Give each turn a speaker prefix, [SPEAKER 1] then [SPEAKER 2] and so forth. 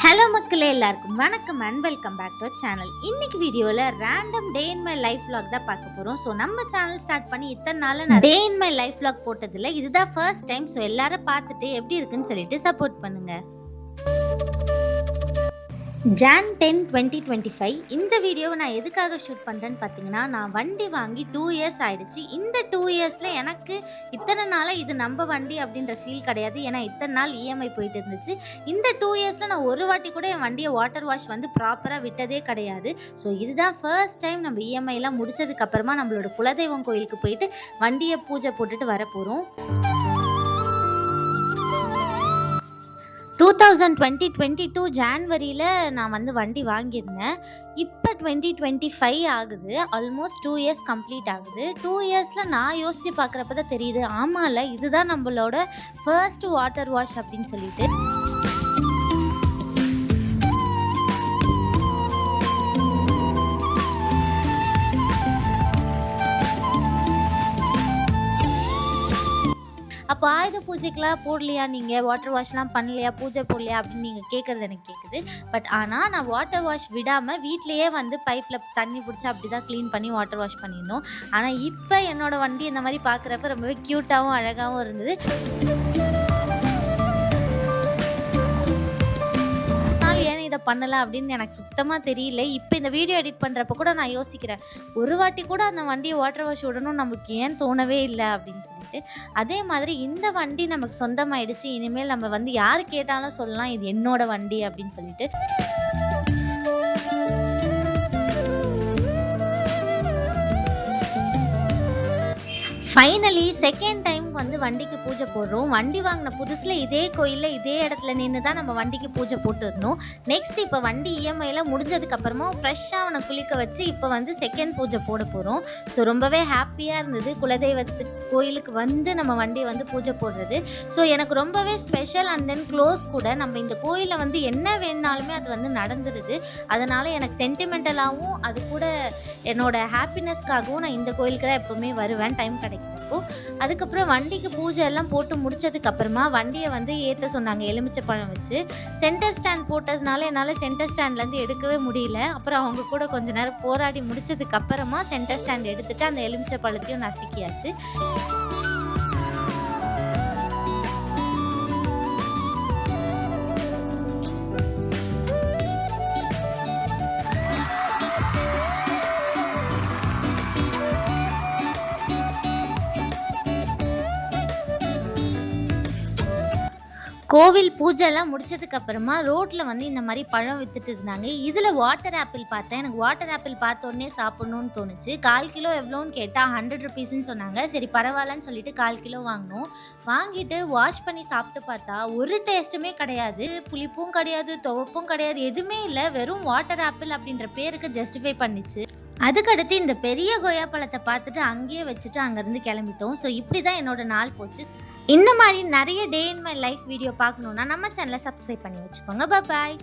[SPEAKER 1] Hello மக்களே, எல்லாருக்கும் வணக்கம் and welcome back to channel. இன்னைக்கு வீடியோவில் random day in my life vlog தான் பார்க்க போகிறோம். ஸோ நம்ம சேனல் ஸ்டார்ட் பண்ணி இத்தனை நாள் நான் டே இன் மை லைஃப் vlog போட்டதில்லை, இதுதான் ஃபர்ஸ்ட் டைம். ஸோ எல்லாரும் பார்த்துட்டு எப்படி இருக்குன்னு சொல்லிட்டு சப்போர்ட் பண்ணுங்க. Jan 10, 2025 இந்த வீடியோவை நான் எதுக்காக ஷூட் பண்ணுறேன்னு பார்த்தீங்கன்னா, நான் வண்டி வாங்கி 2 இயர்ஸ் ஆகிடுச்சு. இந்த 2 இயர்ஸில் எனக்கு இத்தனை நாளாக இது நம்ம வண்டி அப்படின்ற ஃபீல் கிடையாது. ஏன்னா இத்தனை நாள் இஎம்ஐ போயிட்டு இருந்துச்சு. இந்த 2 இயர்ஸில் நான் ஒரு வாட்டி கூட என் வண்டியை வாட்டர் வாஷ் வந்து ப்ராப்பராக விட்டதே கிடையாது. ஸோ இதுதான் ஃபர்ஸ்ட் டைம் நம்ம இஎம்ஐலாம் முடிச்சதுக்கப்புறமா நம்மளோட குலதெய்வம் கோயிலுக்கு போயிட்டு வண்டியை பூஜை போட்டுட்டு வர போகிறோம். 2022 ஜான்வரியில் நான் வந்து வண்டி வாங்கியிருந்தேன். இப்போ 2025 ஆகுது. ஆல்மோஸ்ட் 2 இயர்ஸ் கம்ப்ளீட் ஆகுது. 2 இயர்ஸில் நான் யோசித்து பார்க்குறப்ப தான் தெரியுது, ஆமாம்ல இதுதான் நம்மளோட ஃபர்ஸ்ட் வாட்டர் வாஷ் அப்படின்னு சொல்லிட்டு. அப்போ ஆயுத பூஜைக்கெலாம் போடலையா, நீங்கள் வாட்டர் வாஷ்லாம் பண்ணலையா, பூஜை போடலையா அப்படின்னு நீங்கள் கேட்குறது எனக்கு கேட்குது. பட் ஆனால் நான் வாட்டர் வாஷ் விடாமல் வீட்லேயே வந்து பைப்பில் தண்ணி பிடிச்சி அப்படி தான் க்ளீன் பண்ணி வாட்டர் வாஷ் பண்ணியிருந்தோம். ஆனால் இப்போ என்னோடய வண்டி இந்த மாதிரி பார்க்குறப்ப ரொம்பவே க்யூட்டாகவும் அழகாகவும் இருந்தது. இதை பண்ணலை அப்படின்னு எனக்கு சுத்தமாக தெரியல. இப்போ இந்த வீடியோ எடிட் பண்ணுறப்ப கூட நான் யோசிக்கிறேன், ஒரு வாட்டி கூட அந்த வண்டியை வாட்டர் வாஷ் விடணும் நமக்கு ஏன் தோணவே இல்லை அப்படின்னு சொல்லிட்டு. அதே மாதிரி இந்த வண்டி நமக்கு சொந்தமாயிடுச்சு. இனிமேல் நம்ம வந்து யார் கேட்டாலும் சொல்லலாம் இது என்னோட வண்டி அப்படின்னு சொல்லிட்டு. ஃபைனலி செகண்ட் டைம் வந்து வண்டிக்கு பூஜை போடுறோம். வண்டி வாங்கின புதுசில் இதே கோயிலில் இதே இடத்துல நின்று தான் நம்ம வண்டிக்கு பூஜை போட்டுருந்தோம். நெக்ஸ்ட் இப்போ வண்டி இஎம்ஐயில் முடிஞ்சதுக்கப்புறமா ஃப்ரெஷ்ஷாக அவனை குளிக்க வச்சு இப்போ வந்து செகண்ட் பூஜை போட போகிறோம். ஸோ ரொம்பவே ஹாப்பியாக இருந்தது குலதெய்வத்துக்கு கோயிலுக்கு வந்து நம்ம வண்டியை வந்து பூஜை போடுறது. ஸோ எனக்கு ரொம்பவே ஸ்பெஷல் அண்ட் தென் க்ளோஸ் கூட. நம்ம இந்த கோயிலில் வந்து என்ன வேணுனாலுமே அது வந்து நடந்துருது. அதனால் எனக்கு சென்டிமெண்டலாகவும் அது கூட என்னோட ஹாப்பினஸ்க்காகவும் நான் இந்த கோயிலுக்கு தான் எப்போவுமே வருவேன் டைம் கிடைக்கும். அதுக்கப்புறம் வண்டிக்கு பூஜை எல்லாம் போட்டு முடிச்சதுக்கு அப்புறமா வண்டியை வந்து ஏற்ற சொன்னாங்க எலுமிச்சை பழம் வச்சு. சென்டர் ஸ்டாண்ட் போட்டதுனால என்னால் சென்டர் ஸ்டாண்ட்லேருந்து எடுக்கவே முடியல. அப்புறம் அவங்க கூட கொஞ்ச நேரம் போராடி முடிச்சதுக்கு அப்புறமா சென்டர் ஸ்டாண்ட் எடுத்துட்டு அந்த எலுமிச்சை பழத்தையும் நசுக்கியாச்சு. கோவில் பூஜைலாம் முடிச்சதுக்கப்புறமா ரோட்டில் வந்து இந்த மாதிரி பழம் விற்றுட்டு இருந்தாங்க. இதில் வாட்டர் ஆப்பிள் பார்த்தேன். எனக்கு வாட்டர் ஆப்பிள் பார்த்தோன்னே சாப்பிட்ணுன்னு தோணுச்சு. 1/4 கிலோ எவ்வளோன்னு கேட்டால் 100 ருபீஸ்ன்னு சொன்னாங்க. சரி பரவாயில்லன்னு சொல்லிட்டு 1/4 கிலோ வாங்கினோம். வாங்கிட்டு வாஷ் பண்ணி சாப்பிட்டு பார்த்தா ஒரு டேஸ்ட்டுமே கிடையாது. புளிப்பும் கிடையாது, துவப்பும் கிடையாது, எதுவுமே இல்லை. வெறும் வாட்டர் ஆப்பிள் அப்படின்ற பேருக்கு ஜஸ்டிஃபை பண்ணிச்சு. அதுக்கடுத்து இந்த பெரிய கொய்யா பழத்தை பார்த்துட்டு அங்கேயே வச்சுட்டு அங்கேருந்து கிளம்பிட்டோம். ஸோ இப்படி தான் என்னோட நாள் போச்சு. இந்த மாதிரி நிறைய டே இன் மை லைஃப் வீடியோ பார்க்கணுன்னா நம்ம சேனலை சப்ஸ்கிரைப் பண்ணி வச்சுக்கோங்க. பாய்.